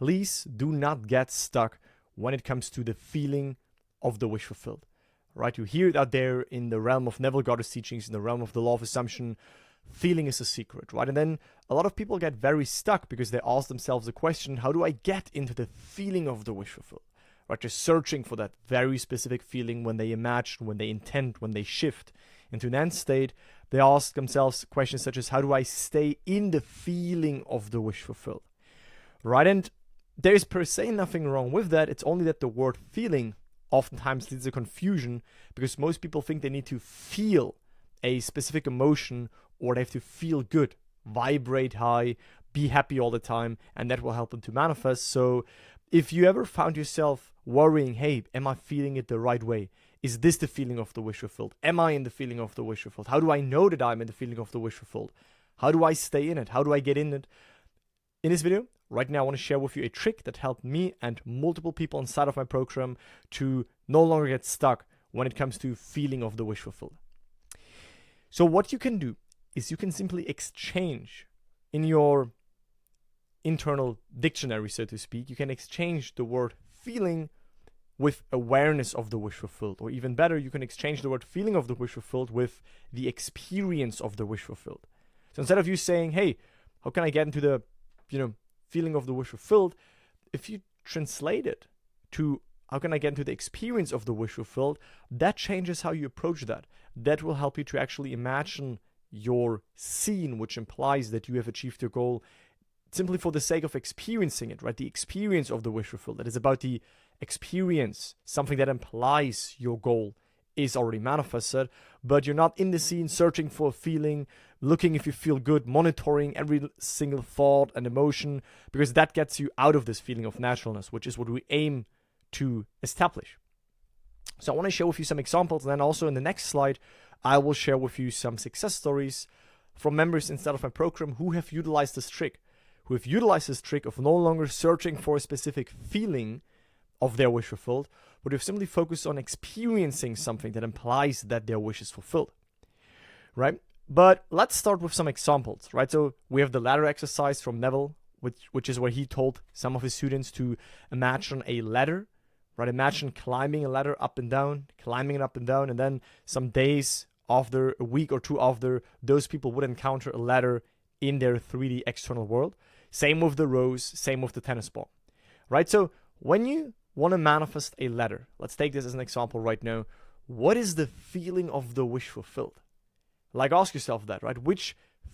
please do not get stuck when it comes to the feeling of the wish fulfilled. Right? You hear it out there in the realm of Neville Goddard's teachings, in the realm of the law of assumption. Feeling is a secret, right? And then a lot of people get very stuck because they ask themselves the question, how do I get into the feeling of the wish fulfilled? Right? Just searching for that very specific feeling when they imagine, when they intend, when they shift into an end state. They ask themselves questions such as, how do I stay in the feeling of the wish fulfilled? Right? And there is per se nothing wrong with that. It's only that the word feeling oftentimes leads to confusion because most people think they need to feel a specific emotion or they have to feel good, vibrate high, be happy all the time, and that will help them to manifest. So if you ever found yourself worrying, hey, am I feeling it the right way? Is this the feeling of the wish fulfilled? Am I in the feeling of the wish fulfilled? How do I know that I'm in the feeling of the wish fulfilled? How do I stay in it? How do I get in it? In this video, right now, I want to share with you a trick that helped me and multiple people inside of my program to no longer get stuck when it comes to feeling of the wish fulfilled. So what you can do is you can simply exchange in your internal dictionary, so to speak, you can exchange the word feeling with awareness of the wish fulfilled. Or even better, you can exchange the word feeling of the wish fulfilled with the experience of the wish fulfilled. So instead of you saying, hey, how can I get into the, feeling of the wish fulfilled? If you translate it to how can I get into the experience of the wish fulfilled, that changes how you approach that. That will help you to actually imagine your scene, which implies that you have achieved your goal simply for the sake of experiencing it, right? The experience of the wish fulfilled. That is about the experience, something that implies your goal is already manifested, but you're not in the scene searching for a feeling, looking if you feel good, monitoring every single thought and emotion, because that gets you out of this feeling of naturalness, which is what we aim to establish. So I want to share with you some examples, and then also in the next slide, I will share with you some success stories from members inside of my program who have utilized this trick, of no longer searching for a specific feeling of their wish fulfilled, but have simply focused on experiencing something that implies that their wish is fulfilled, right? But let's start with some examples, right? So we have the ladder exercise from Neville, which is where he told some of his students to imagine a ladder, right? Imagine climbing a ladder up and down, climbing it up and down, and then some days after, a week or two after, those people would encounter a ladder in their 3D external world. Same with the rose, same with the tennis ball, right? So when you want to manifest a ladder, let's take this as an example right now. What is the feeling of the wish fulfilled? Like, ask yourself that, right?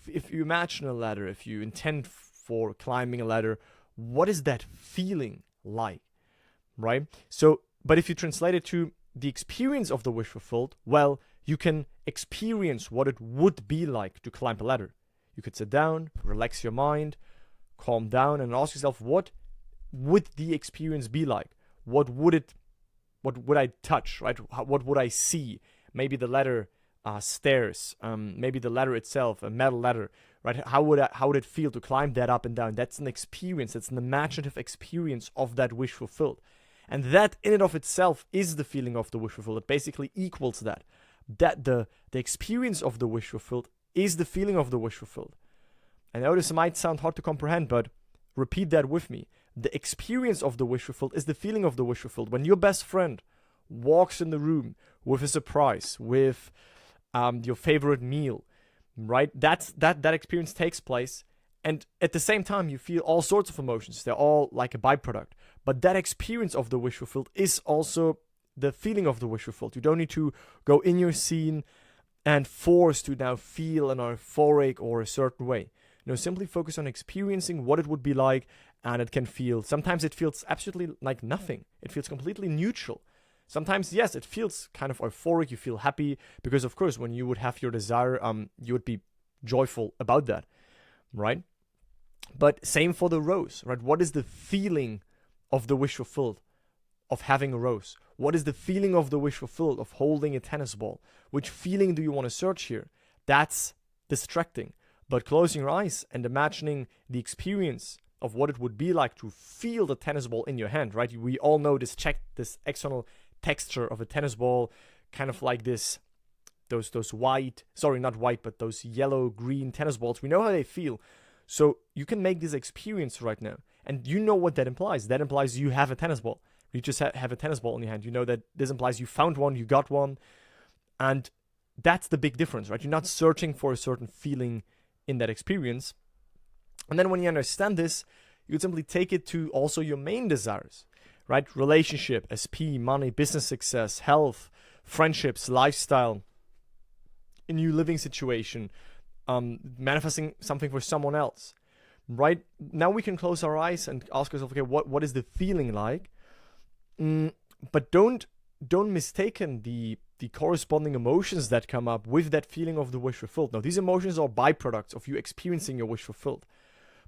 If you imagine a ladder, if you intend for climbing a ladder, what is that feeling like, right? So, but if you translate it to the experience of the wish fulfilled, well, you can experience what it would be like to climb a ladder. You could sit down, relax your mind, calm down, and ask yourself, what would the experience be like? What would I touch, right? What would I see? Maybe the ladder stairs, maybe the ladder itself, a metal ladder, right? How would it feel to climb that up and down? That's an experience. That's an imaginative experience of that wish fulfilled. And that in and of itself is the feeling of the wish fulfilled. It basically equals that. That the experience of the wish fulfilled is the feeling of the wish fulfilled. I know this might sound hard to comprehend, but repeat that with me. The experience of the wish fulfilled is the feeling of the wish fulfilled. When your best friend walks in the room with a surprise, with your favorite meal, right? That experience takes place, and at the same time, you feel all sorts of emotions. They're all like a byproduct. But that experience of the wish fulfilled is also the feeling of the wish fulfilled. You don't need to go in your scene and force to now feel an euphoric or a certain way. Simply focus on experiencing what it would be like, and it can feel, sometimes it feels absolutely like nothing. It feels completely neutral. Sometimes, yes, it feels kind of euphoric, you feel happy, because of course, when you would have your desire, you would be joyful about that, right? But same for the rose, right? What is the feeling of the wish fulfilled of having a rose? What is the feeling of the wish fulfilled of holding a tennis ball? Which feeling do you want to search here? That's distracting. But closing your eyes and imagining the experience of what it would be like to feel the tennis ball in your hand, right? We all know this external texture of a tennis ball, kind of like those white, sorry, not white, but those yellow-green tennis balls. We know how they feel. So you can make this experience right now. And you know what that implies. That implies you have a tennis ball. You just have a tennis ball in your hand. You know that this implies you found one, you got one. And that's the big difference, right? You're not searching for a certain feeling in that experience. And then when you understand this, you would simply take it to also your main desires, right? Relationship, SP, money, business success, health, friendships, lifestyle, a new living situation, manifesting something for someone else, right? Now we can close our eyes and ask ourselves, okay, what is the feeling like? But don't mistaken the corresponding emotions that come up with that feeling of the wish fulfilled. Now, these emotions are byproducts of you experiencing your wish fulfilled.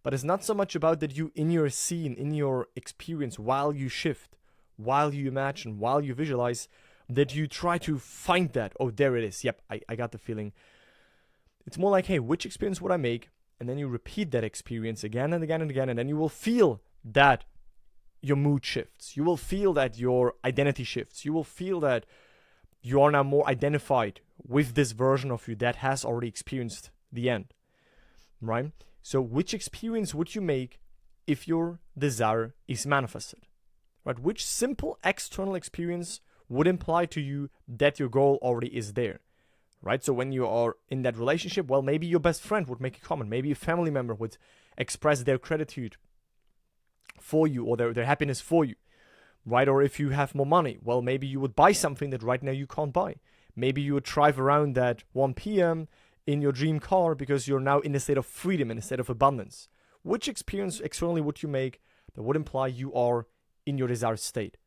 But it's not so much about that you, in your scene, in your experience, while you shift, while you imagine, while you visualize, that you try to find that. Oh, there it is. Yep, I got the feeling. It's more like, hey, which experience would I make? And then you repeat that experience again and again and again. And then you will feel that your mood shifts. You will feel that your identity shifts. You will feel that you are now more identified with this version of you that has already experienced the end, right? So which experience would you make if your desire is manifested, right? Which simple external experience would imply to you that your goal already is there, right? So when you are in that relationship, well, maybe your best friend would make a comment. Maybe a family member would express their gratitude for you or their happiness for you, right? Or if you have more money, well, maybe you would buy something that right now you can't buy. Maybe you would drive around at 1 p.m. in your dream car because you're now in a state of freedom, in a state of abundance. Which experience externally would you make that would imply you are in your desired state,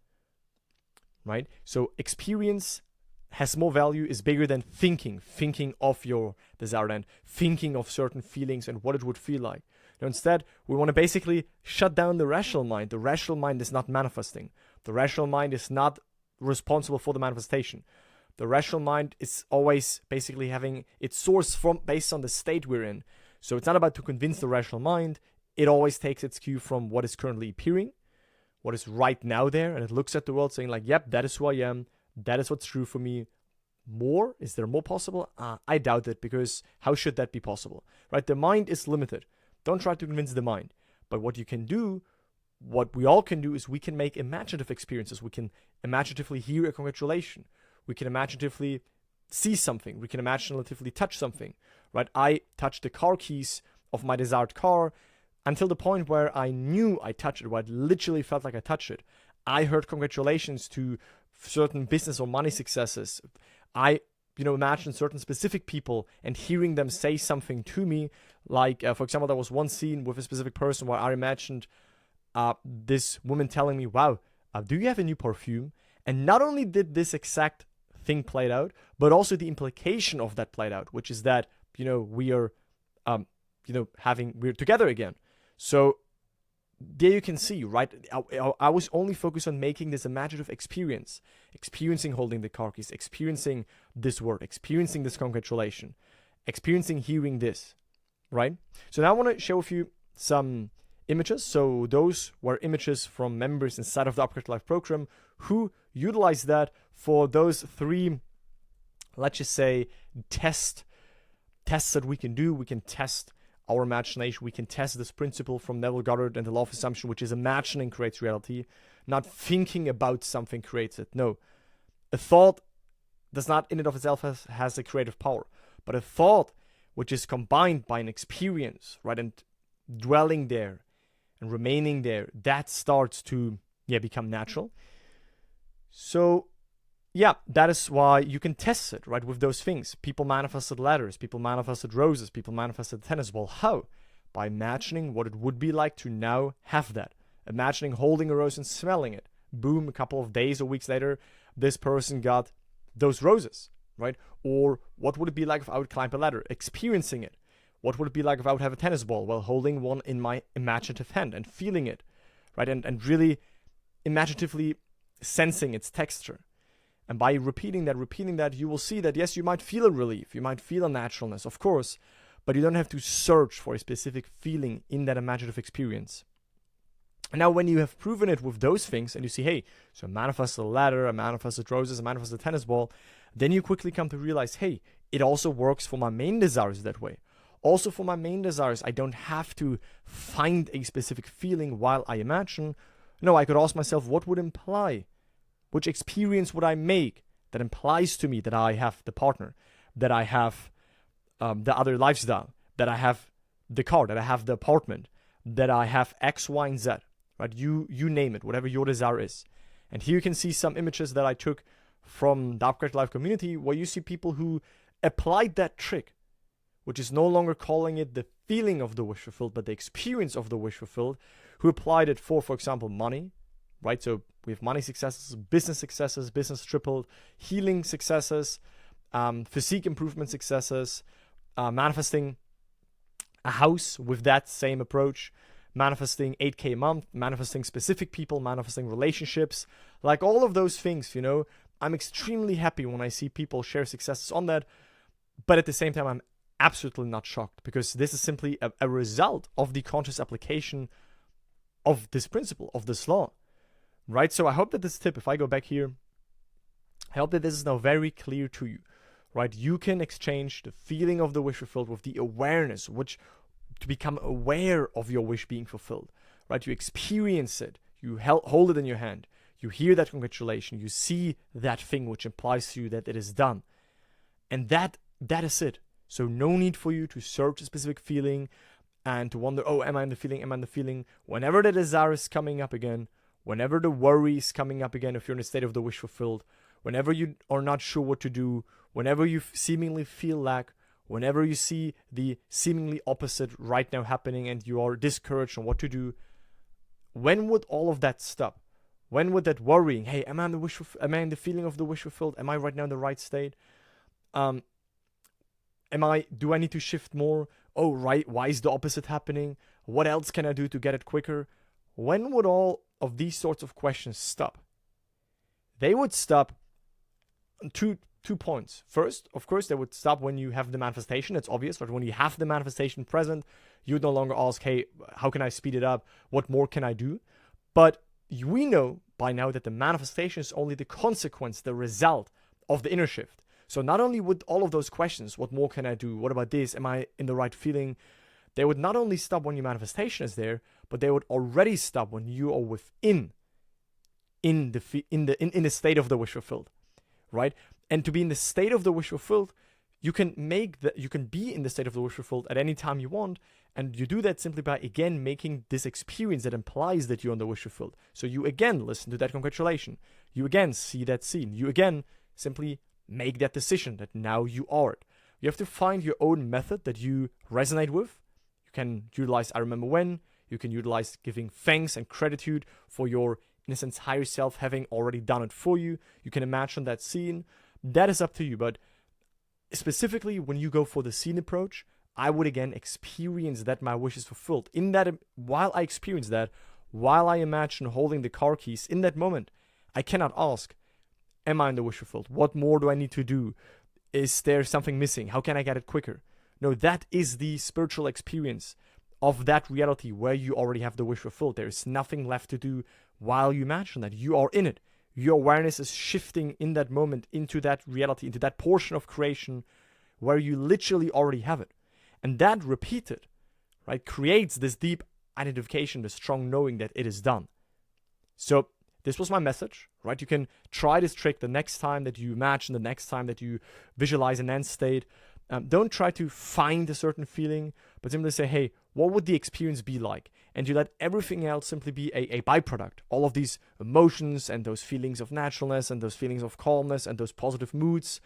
right? So experience has more value, is bigger than thinking of your desired end, thinking of certain feelings and what it would feel like. Now, instead, we want to basically shut down the rational mind. The rational mind is not manifesting. The rational mind is not responsible for the manifestation. The rational mind is always basically having its source based on the state we're in. So it's not about to convince the rational mind. It always takes its cue from what is currently appearing, what is right now there, and it looks at the world saying like, yep, that is who I am. That is what's true for me. More? Is there more possible? I doubt it, because how should that be possible, right? The mind is limited. Don't try to convince the mind. But what you can do, what we all can do, is we can make imaginative experiences. We can imaginatively hear a congratulation. We can imaginatively see something. We can imaginatively touch something, right? I touched the car keys of my desired car until the point where I knew I touched it, where it literally felt like I touched it. I heard congratulations to certain business or money successes. I imagine certain specific people and hearing them say something to me. Like, for example, there was one scene with a specific person where I imagined this woman telling me, wow, do you have a new perfume? And not only did this exact thing played out, but also the implication of that played out, which is that, we're together again. So there you can see, right? I was only focused on making this imaginative experience, experiencing holding the car keys, experiencing this word, experiencing this congratulation, experiencing hearing this, right? So now I want to show you some images. So those were images from members inside of the Upgrade Life program who utilize that for those 3, let's just say, tests that we can do. We can test our imagination. We can test this principle from Neville Goddard and the law of assumption, which is imagining creates reality, not thinking about something creates it. No, a thought does not in and of itself has a creative power, but a thought which is combined by an experience, right, and dwelling there and remaining there, that starts to become natural. So that is why you can test it, right, with those things. People manifested ladders, people manifested roses, people manifested tennis ball. How? By imagining what it would be like to now have that. Imagining holding a rose and smelling it. Boom, a couple of days or weeks later, this person got those roses, right? Or what would it be like if I would climb a ladder? Experiencing it. What would it be like if I would have a tennis ball while holding one in my imaginative hand and feeling it, right? And really imaginatively sensing its texture. And by repeating that, you will see that, yes, you might feel a relief, you might feel a naturalness, of course, but you don't have to search for a specific feeling in that imaginative experience. And now when you have proven it with those things, and you see, hey, so I manifested a ladder, I manifested roses, I manifested a tennis ball, then you quickly come to realize, hey, it also works for my main desires that way. Also for my main desires, I don't have to find a specific feeling while I imagine. No, I could ask myself, what would imply? Which experience would I make that implies to me that I have the partner, that I have the other lifestyle, that I have the car, that I have the apartment, that I have X, Y, and Z, right? You name it, whatever your desire is. And here you can see some images that I took from the Upgrade Life community where you see people who applied that trick, which is no longer calling it the feeling of the wish fulfilled, but the experience of the wish fulfilled, who applied it for example, money, right? So we have money successes, business tripled, healing successes, physique improvement successes, manifesting a house with that same approach, manifesting 8K a month, manifesting specific people, manifesting relationships, like all of those things, I'm extremely happy when I see people share successes on that, but at the same time, I'm absolutely not shocked because this is simply a result of the conscious application of this principle, of this law, right? So I hope that this tip, if I go back here, I hope that this is now very clear to you, right? You can exchange the feeling of the wish fulfilled with the awareness, to become aware of your wish being fulfilled, right? You experience it, you hold it in your hand, you hear that congratulation, you see that thing which implies to you that it is done. And that is it. So no need for you to search a specific feeling and to wonder, oh, am I in the feeling? Am I in the feeling? Whenever the desire is coming up again, whenever the worry is coming up again, if you're in a state of the wish fulfilled, whenever you are not sure what to do, whenever you seemingly feel lack, whenever you see the seemingly opposite right now happening and you are discouraged on what to do, when would all of that stop? When would that worrying, hey, am I in the feeling of the wish fulfilled? Am I right now in the right state? Do I need to shift more? Oh, right, why is the opposite happening? What else can I do to get it quicker? When would all of these sorts of questions stop? They would stop two points. First, of course, they would stop when you have the manifestation. It's obvious, but when you have the manifestation present, you would no longer ask, hey, how can I speed it up? What more can I do? But we know by now that the manifestation is only the consequence, the result of the inner shift. So not only would all of those questions, what more can I do? What about this? Am I in the right feeling? They would not only stop when your manifestation is there, but they would already stop when you are within in the state of the wish fulfilled, right? And to be in the state of the wish fulfilled, you can be in the state of the wish fulfilled at any time you want, and you do that simply by again making this experience that implies that you're on the wish fulfilled. So you again listen to that congratulation, you again see that scene, you again simply make that decision that now you are it. You have to find your own method that you resonate with. You can utilize I remember when, you can utilize giving thanks and gratitude for your, in a sense, higher self having already done it for you. You can imagine that scene. That is up to you, but specifically when you go for the scene approach, I would again experience that my wish is fulfilled. In that, while I experience that, while I imagine holding the car keys in that moment, I cannot ask, am I in the wish fulfilled? What more do I need to do? Is there something missing? How can I get it quicker? No, that is the spiritual experience of that reality where you already have the wish fulfilled. There is nothing left to do while you imagine that. You are in it. Your awareness is shifting in that moment into that reality, into that portion of creation where you literally already have it. And that repeated, right, creates this deep identification, this strong knowing that it is done. So this was my message, right? You can try this trick the next time that you imagine, the next time that you visualize an end state. Don't try to find a certain feeling, but simply say, hey, what would the experience be like? And you let everything else simply be a byproduct. All of these emotions and those feelings of naturalness and those feelings of calmness and those positive moods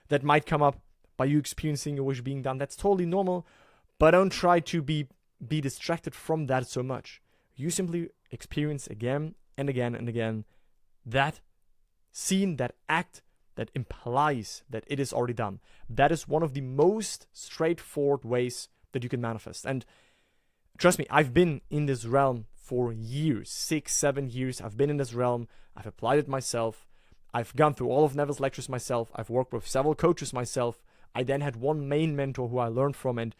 that might come up by you experiencing your wish being done. That's totally normal, but don't try to be distracted from that so much. You simply experience again and again and again that scene, that act that implies that it is already done. That is one of the most straightforward ways that you can manifest. And trust me, I've been in this realm for years, 6-7 years. I've been in this realm. I've applied it myself. I've gone through all of Neville's lectures myself. I've worked with several coaches myself. I then had one main mentor who I learned from. And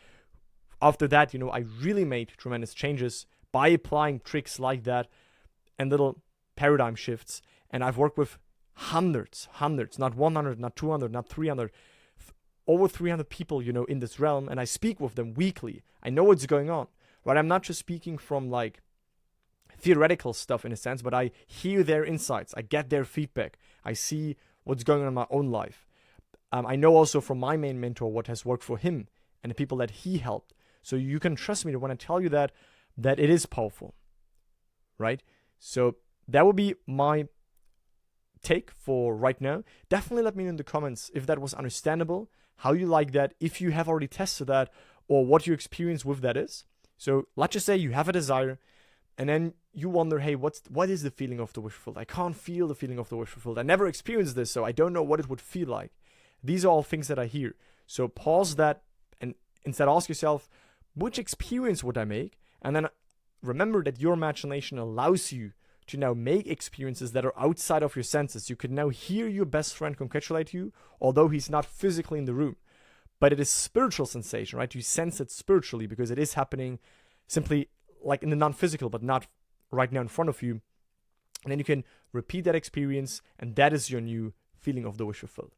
after that, I really made tremendous changes by applying tricks like that and little paradigm shifts. And I've worked with hundreds, not 100, not 200, not 300, over 300 people, in this realm, and I speak with them weekly. I know what's going on, right? I'm not just speaking from like theoretical stuff in a sense, but I hear their insights. I get their feedback. I see what's going on in my own life. I know also from my main mentor what has worked for him and the people that he helped. So you can trust me when I tell you that it is powerful, right? So that would be my take for right now. Definitely let me know in the comments if that was understandable, how you like that, if you have already tested that, or what your experience with that is. So let's just say you have a desire, and then you wonder, hey, what is the feeling of the wish fulfilled? I can't feel the feeling of the wish fulfilled. I never experienced this, so I don't know what it would feel like. These are all things that I hear. So pause that and instead ask yourself, which experience would I make? And then remember that your imagination allows you to now make experiences that are outside of your senses. You can now hear your best friend congratulate you, although he's not physically in the room. But it is spiritual sensation, right? You sense it spiritually because it is happening simply like in the non-physical, but not right now in front of you. And then you can repeat that experience, and that is your new feeling of the wish fulfilled.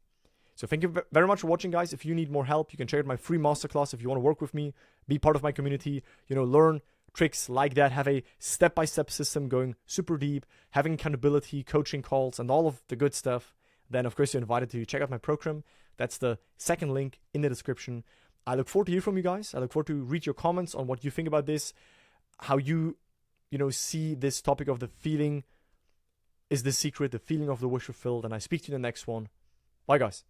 So thank you very much for watching, guys. If you need more help, you can check out my free masterclass. If you want to work with me, be part of my community, learn tricks like that, have a step-by-step system going super deep, having accountability, coaching calls, and all of the good stuff, then of course you're invited to check out my program. That's the second link in the description. I look forward to hear from you guys. I look forward to read your comments on what you think about this, how you see this topic of the feeling is the secret, the feeling of the wish fulfilled, and I speak to you in the next one. Bye, guys.